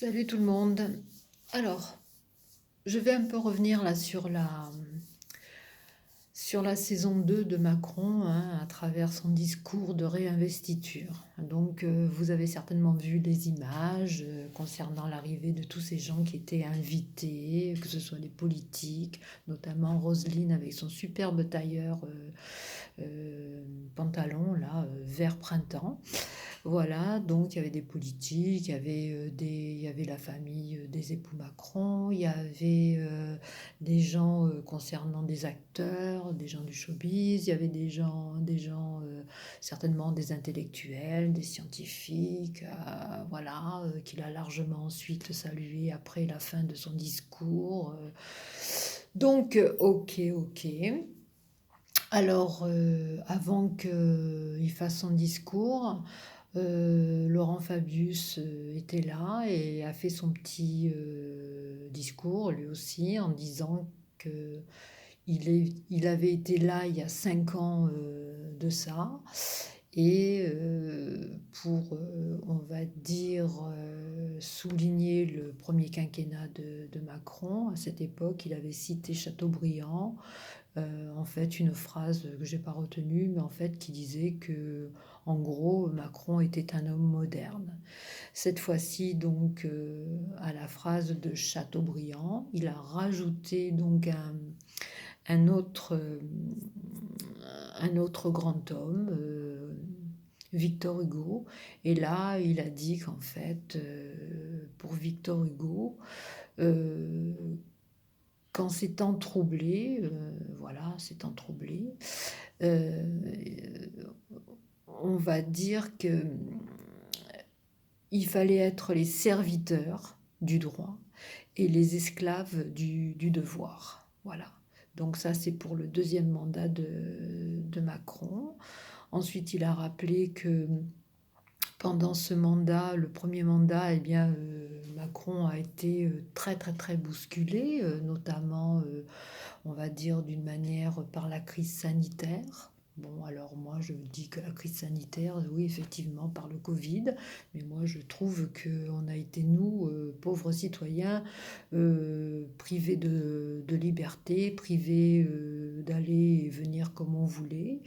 Salut tout le monde. Alors, je vais un peu revenir là sur la saison 2 de Macron, hein, à travers son discours de réinvestiture. Donc, vous avez certainement vu les images concernant l'arrivée de tous ces gens qui étaient invités, que ce soit des politiques, notamment Roselyne avec son superbe tailleur pantalon là, vert printemps. Voilà, donc il y avait des politiques, il y avait la famille des époux Macron, il y avait des gens concernant des acteurs, des gens du showbiz, il y avait certainement des intellectuels, des scientifiques, voilà, qu'il a largement ensuite salué après la fin de son discours. Donc, ok. Alors, avant qu'il fasse son discours, Laurent Fabius était là et a fait son petit discours lui aussi en disant que il avait été là il y a 5 ans de ça et pour, on va dire, souligner le premier quinquennat de Macron, à cette époque, il avait cité Chateaubriand, en fait, une phrase que j'ai pas retenue, mais en fait qui disait que, en gros, Macron était un homme moderne. Cette fois-ci, donc, à la phrase de Chateaubriand, il a rajouté donc un autre grand homme, Victor Hugo. Et là, il a dit qu'en fait, pour Victor Hugo, euh, quand ces temps troublés, voilà, ces temps troublés, euh, on va dire que il fallait être les serviteurs du droit et les esclaves du devoir. Voilà. Donc ça, c'est pour le deuxième mandat de Macron. Ensuite, il a rappelé que pendant ce mandat, le premier mandat, eh bien, Macron a été très très très bousculé, notamment, on va dire, d'une manière par la crise sanitaire. Bon, alors moi je dis que la crise sanitaire, oui, effectivement, par le Covid, mais moi je trouve qu'on a été, nous, pauvres citoyens, privés de liberté, privés d'aller et venir comme on voulait.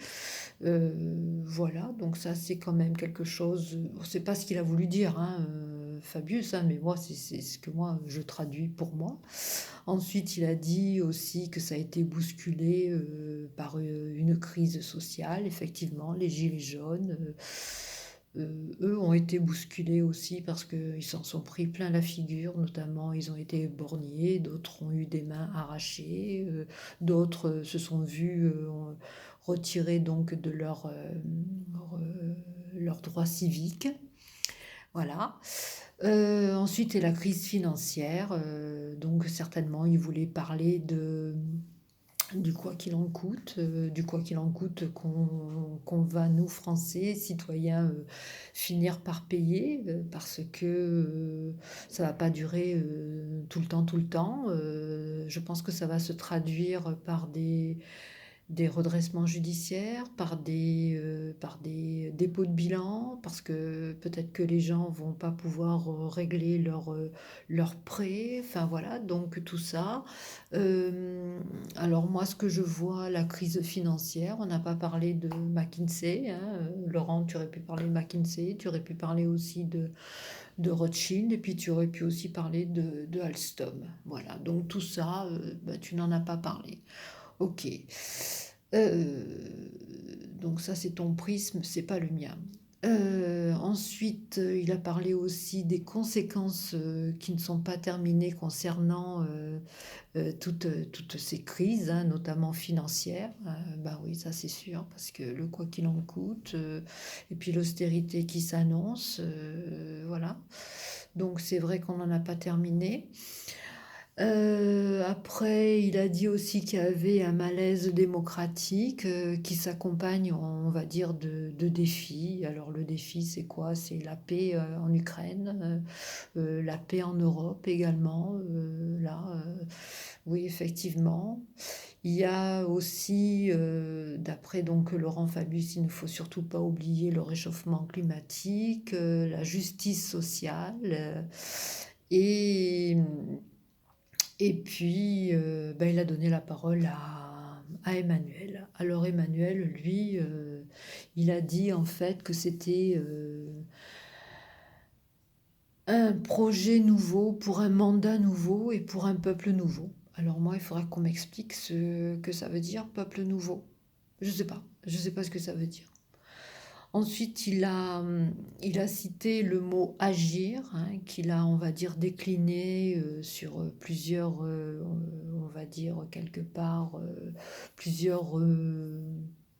Voilà, donc ça c'est quand même quelque chose, c'est pas ce qu'il a voulu dire, hein, Fabius, hein, mais moi c'est ce que moi je traduis pour moi. Ensuite, il a dit aussi que ça a été bousculé par une crise sociale. Effectivement, les gilets jaunes, eux, ont été bousculés aussi parce qu'ils s'en sont pris plein la figure. Notamment, ils ont été borgnés, d'autres ont eu des mains arrachées, d'autres se sont vus retirer donc de leurs droits civiques. Voilà. Ensuite, il y a la crise financière. Donc, certainement, il voulait parler du quoi qu'il en coûte, du quoi qu'il en coûte qu'on va, nous, Français, citoyens, finir par payer, parce que ça va pas durer tout le temps, tout le temps. Je pense que ça va se traduire par des redressements judiciaires, par des dépôts de bilan, parce que peut-être que les gens vont pas pouvoir régler leurs prêts, enfin voilà, donc tout ça. Alors moi, ce que je vois, la crise financière, on n'a pas parlé de McKinsey, hein, Laurent, tu aurais pu parler de McKinsey, tu aurais pu parler aussi de Rothschild, et puis tu aurais pu aussi parler de Alstom. Voilà, donc tout ça, bah, tu n'en as pas parlé. Ok. Donc ça, c'est ton prisme, c'est pas le mien. Ensuite, il a parlé aussi des conséquences qui ne sont pas terminées concernant toutes ces crises, hein, notamment financières. Ben oui, ça c'est sûr, parce que le quoi qu'il en coûte, et puis l'austérité qui s'annonce, voilà. Donc c'est vrai qu'on n'en a pas terminé. Après, il a dit aussi qu'il y avait un malaise démocratique qui s'accompagne, on va dire, de défis. Alors le défi, c'est quoi? C'est la paix en Ukraine, la paix en Europe également. Là, oui, effectivement. Il y a aussi, d'après donc Laurent Fabius, il ne faut surtout pas oublier le réchauffement climatique, la justice sociale. Et, et puis, ben, il a donné la parole à Emmanuel. Alors Emmanuel, lui, il a dit en fait que c'était un projet nouveau pour un mandat nouveau et pour un peuple nouveau. Alors moi, il faudra qu'on m'explique ce que ça veut dire, peuple nouveau. Je sais pas ce que ça veut dire. Ensuite, il a cité le mot agir, hein, qu'il a, on va dire, décliné sur plusieurs, on va dire, quelque part, plusieurs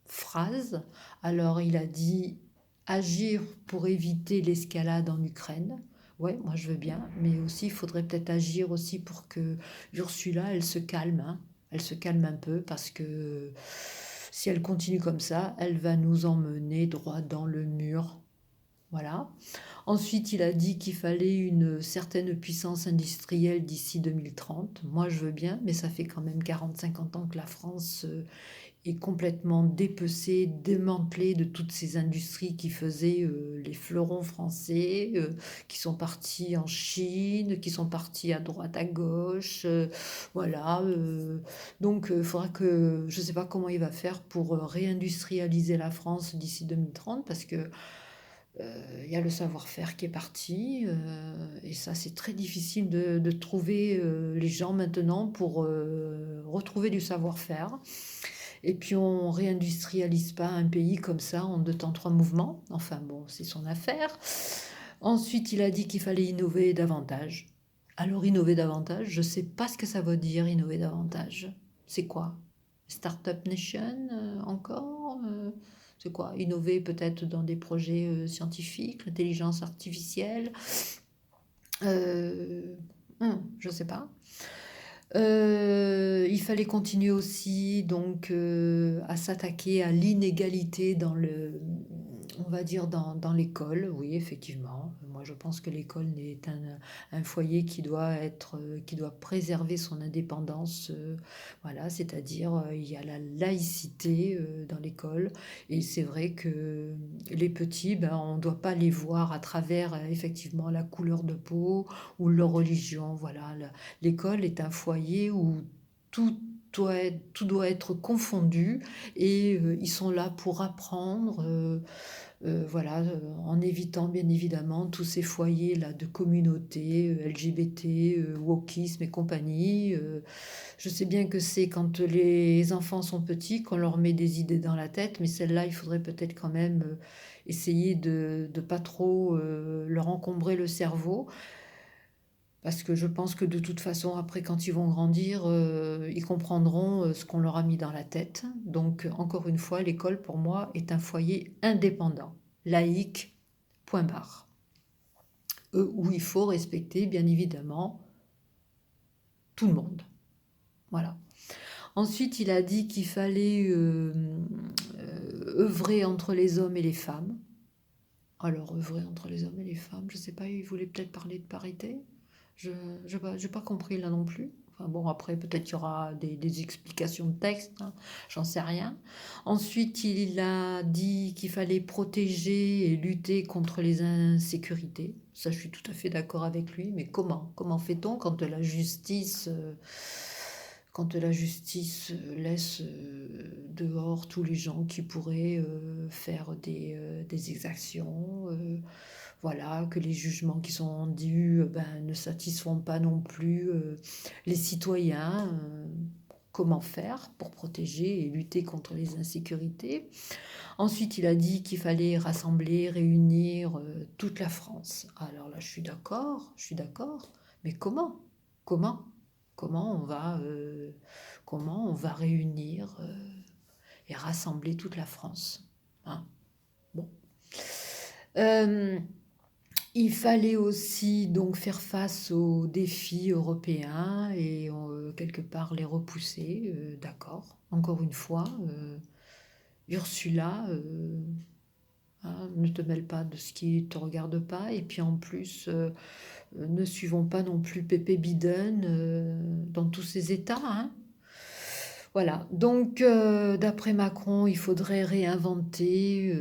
phrases. Alors, il a dit agir pour éviter l'escalade en Ukraine. Ouais, moi je veux bien, mais aussi il faudrait peut-être agir aussi pour que Ursula, elle se calme, hein. Elle se calme un peu parce que si elle continue comme ça, elle va nous emmener droit dans le mur. Voilà. Ensuite, il a dit qu'il fallait une certaine puissance industrielle d'ici 2030. Moi, je veux bien, mais ça fait quand même 40-50 ans que la France est complètement dépecée, démantelée de toutes ces industries qui faisaient les fleurons français, qui sont partis en Chine, qui sont partis à droite, à gauche. Voilà. Donc, il faudra que, je ne sais pas comment il va faire pour réindustrialiser la France d'ici 2030, parce que il y a le savoir-faire qui est parti, et ça, c'est très difficile de trouver les gens maintenant pour retrouver du savoir-faire. Et puis on réindustrialise pas un pays comme ça en deux temps, trois mouvements. Enfin bon, c'est son affaire. Ensuite, il a dit qu'il fallait innover davantage. Alors innover davantage, je ne sais pas ce que ça veut dire innover davantage. C'est quoi? Startup Nation encore c'est quoi? Innover peut-être dans des projets scientifiques, l'intelligence artificielle. Euh, je ne sais pas. Il fallait continuer aussi donc à s'attaquer à l'inégalité dans le, on va dire dans l'école. Oui, effectivement. Moi, je pense que l'école est un foyer qui doit être, qui doit préserver son indépendance. Voilà, c'est-à-dire il y a la laïcité dans l'école et c'est vrai que les petits, ben, on ne doit pas les voir à travers effectivement la couleur de peau ou leur religion. Voilà, l'école est un foyer où tout tout doit être confondu et ils sont là pour apprendre, voilà, en évitant bien évidemment tous ces foyers-là de communauté, LGBT, wokisme et compagnie. Je sais bien que c'est quand les enfants sont petits qu'on leur met des idées dans la tête, mais celles-là, il faudrait peut-être quand même essayer de ne pas trop leur encombrer le cerveau. Parce que je pense que de toute façon, après, quand ils vont grandir, ils comprendront ce qu'on leur a mis dans la tête. Donc, encore une fois, l'école, pour moi, est un foyer indépendant, laïque, point barre. Où il faut respecter, bien évidemment, tout le monde. Voilà. Ensuite, il a dit qu'il fallait œuvrer entre les hommes et les femmes. Alors, œuvrer entre les hommes et les femmes, je ne sais pas, il voulait peut-être parler de parité. Je n'ai pas compris là non plus. Enfin bon, après, peut-être qu'il y aura des explications de texte, hein, j'en sais rien. Ensuite, il a dit qu'il fallait protéger et lutter contre les insécurités. Ça, je suis tout à fait d'accord avec lui, mais comment? Comment fait-on quand la justice laisse dehors tous les gens qui pourraient faire des exactions, voilà, que les jugements qui sont rendus ben, ne satisfont pas non plus les citoyens. Comment faire pour protéger et lutter contre les insécurités. Ensuite, il a dit qu'il fallait rassembler, réunir toute la France. Alors là, je suis d'accord, mais comment? Comment? Comment comment on va réunir et rassembler toute la France, hein? Bon. Euh, il fallait aussi donc faire face aux défis européens et quelque part les repousser, d'accord. Encore une fois, Ursula, hein, ne te mêle pas de ce qui ne te regarde pas. Et puis en plus, ne suivons pas non plus Pépé Biden dans tous ses états, hein. Voilà, donc d'après Macron, il faudrait réinventer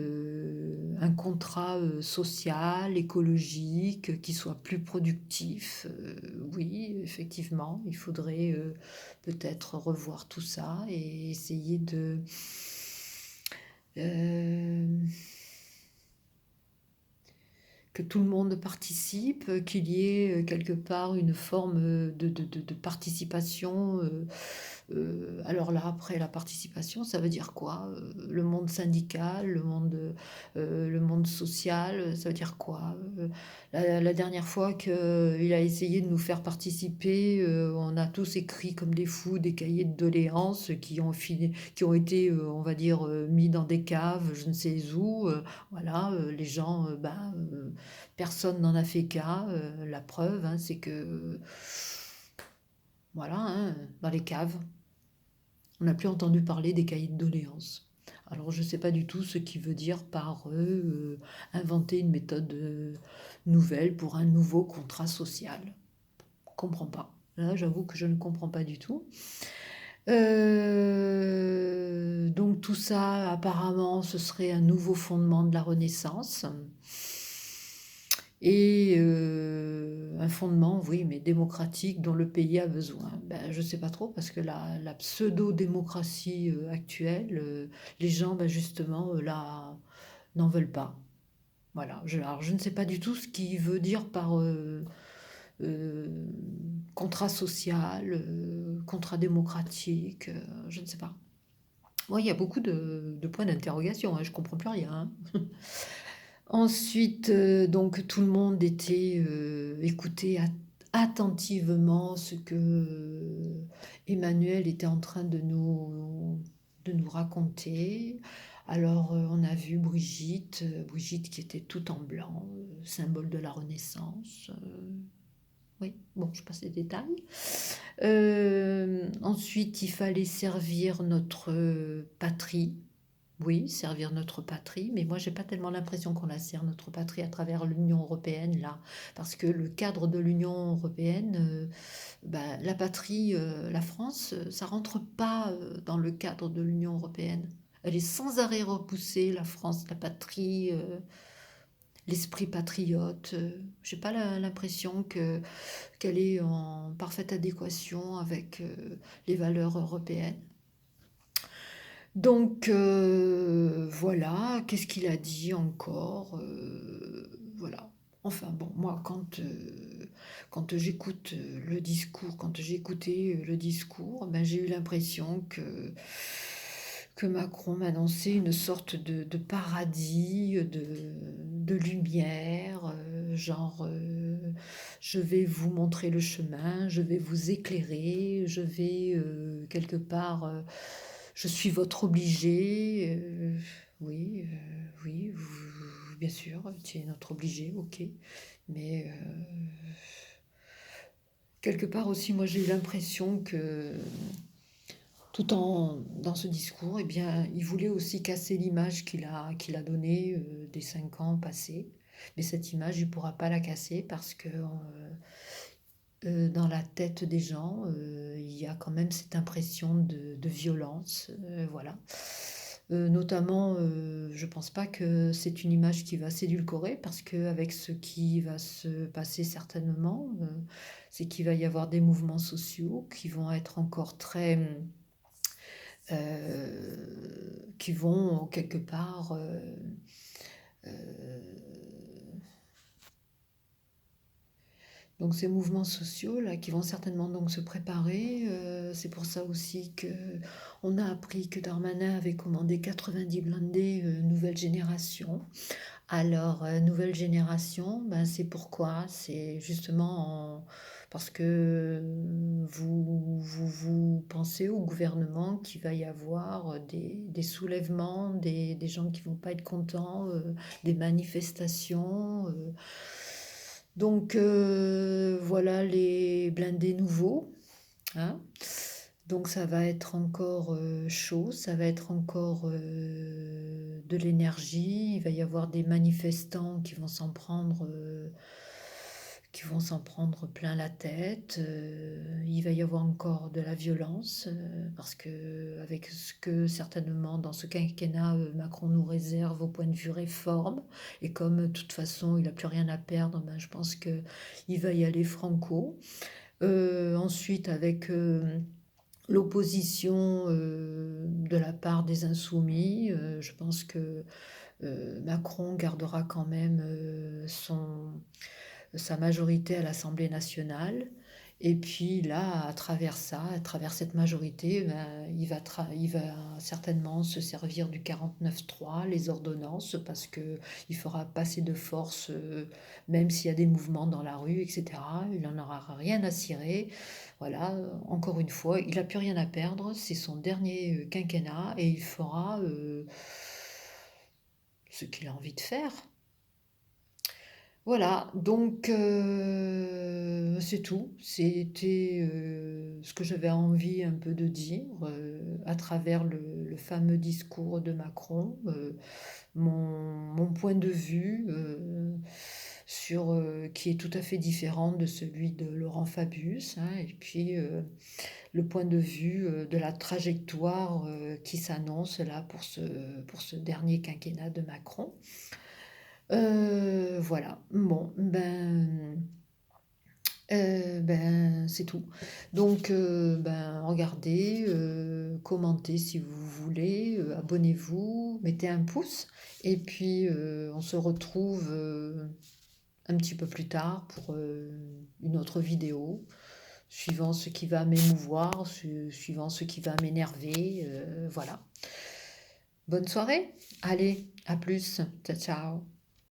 un contrat social, écologique, qui soit plus productif. Oui, effectivement, il faudrait peut-être revoir tout ça et essayer de... euh, que tout le monde participe, qu'il y ait quelque part une forme de participation. Alors là, après la participation, ça veut dire quoi? Le monde syndical, le monde social, ça veut dire quoi? La dernière fois qu'il a essayé de nous faire participer, on a tous écrit comme des fous des cahiers de doléances qui ont été, on va dire, mis dans des caves, je ne sais où. Voilà, les gens, personne n'en a fait cas. La preuve, hein, c'est que, voilà, hein, dans les caves, on n'a plus entendu parler des cahiers de doléances. Alors je ne sais pas du tout ce qui veut dire par inventer une méthode nouvelle pour un nouveau contrat social. Je ne comprends pas. Là, j'avoue que je ne comprends pas du tout. Donc tout ça, apparemment, ce serait un nouveau fondement de la Renaissance. Et un fondement, oui, mais démocratique dont le pays a besoin. Ben, je ne sais pas trop, parce que la pseudo-démocratie actuelle, les gens, ben, justement, là, n'en veulent pas. Voilà. Alors, je ne sais pas du tout ce qu'il veut dire par euh, contrat social, contrat démocratique, je ne sais pas. Moi, il y a beaucoup de points d'interrogation, hein, je ne comprends plus rien. Hein. Ensuite, donc tout le monde était écoutait attentivement ce que Emmanuel était en train de nous raconter. Alors, on a vu Brigitte, Brigitte qui était toute en blanc, symbole de la Renaissance. Oui, bon, je passe les détails. Ensuite, il fallait servir notre patrie. Oui, servir notre patrie, mais moi j'ai pas tellement l'impression qu'on la sert notre patrie à travers l'Union européenne là, parce que le cadre de l'Union européenne, la patrie, la France, ça rentre pas dans le cadre de l'Union européenne. Elle est sans arrêt repoussée, la France, la patrie, l'esprit patriote. J'ai pas l'impression que qu'elle est en parfaite adéquation avec les valeurs européennes. Donc voilà, qu'est-ce qu'il a dit encore? Voilà. Enfin bon, moi quand j'écoute le discours, quand j'ai écouté le discours, ben, j'ai eu l'impression que Macron m'annonçait une sorte de paradis, de lumière, genre je vais vous montrer le chemin, je vais vous éclairer, je vais quelque part je suis votre obligé. Oui, oui, bien sûr, tu es notre obligé, ok. Mais quelque part aussi, moi j'ai eu l'impression que tout en dans ce discours, eh bien, il voulait aussi casser l'image qu'il a donnée des 5 ans passés. Mais cette image, il ne pourra pas la casser parce que dans la tête des gens, il y a quand même cette impression de violence, voilà. Notamment, je pense pas que c'est une image qui va s'édulcorer parce qu'avec ce qui va se passer certainement, c'est qu'il va y avoir des mouvements sociaux qui vont être encore très, qui vont quelque part donc ces mouvements sociaux là qui vont certainement donc se préparer, c'est pour ça aussi que on a appris que Darmanin avait commandé 90 blindés nouvelle génération. Alors nouvelle génération, ben, c'est pourquoi? C'est justement parce que vous pensez au gouvernement qu'il va y avoir des soulèvements, des gens qui vont pas être contents, des manifestations. Donc voilà les blindés nouveaux. Hein. Donc ça va être encore chaud, ça va être encore de l'énergie. Il va y avoir des manifestants qui vont s'en prendre, qui vont s'en prendre plein la tête. Il va y avoir encore de la violence, parce que avec ce que certainement dans ce quinquennat, Macron nous réserve au point de vue réforme, et comme de toute façon il n'a plus rien à perdre, ben, je pense qu'il va y aller franco. Ensuite, avec l'opposition de la part des insoumis, je pense que Macron gardera quand même sa majorité à l'Assemblée nationale. Et puis là, à travers ça, à travers cette majorité, ben, il va certainement se servir du 49.3, les ordonnances, parce qu'il fera passer de force, même s'il y a des mouvements dans la rue, etc. Il n'en aura rien à cirer. Voilà, encore une fois, il n'a plus rien à perdre. C'est son dernier quinquennat et il fera ce qu'il a envie de faire. Voilà, donc c'est tout. C'était ce que j'avais envie un peu de dire à travers le fameux discours de Macron, mon point de vue qui est tout à fait différent de celui de Laurent Fabius, hein, et puis le point de vue de la trajectoire qui s'annonce là pour ce dernier quinquennat de Macron. Voilà, bon, ben, c'est tout. Donc, ben, regardez, commentez si vous voulez, abonnez-vous, mettez un pouce, et puis on se retrouve un petit peu plus tard pour une autre vidéo, suivant ce qui va m'émouvoir, suivant ce qui va m'énerver, voilà. Bonne soirée, allez, à plus, ciao ciao.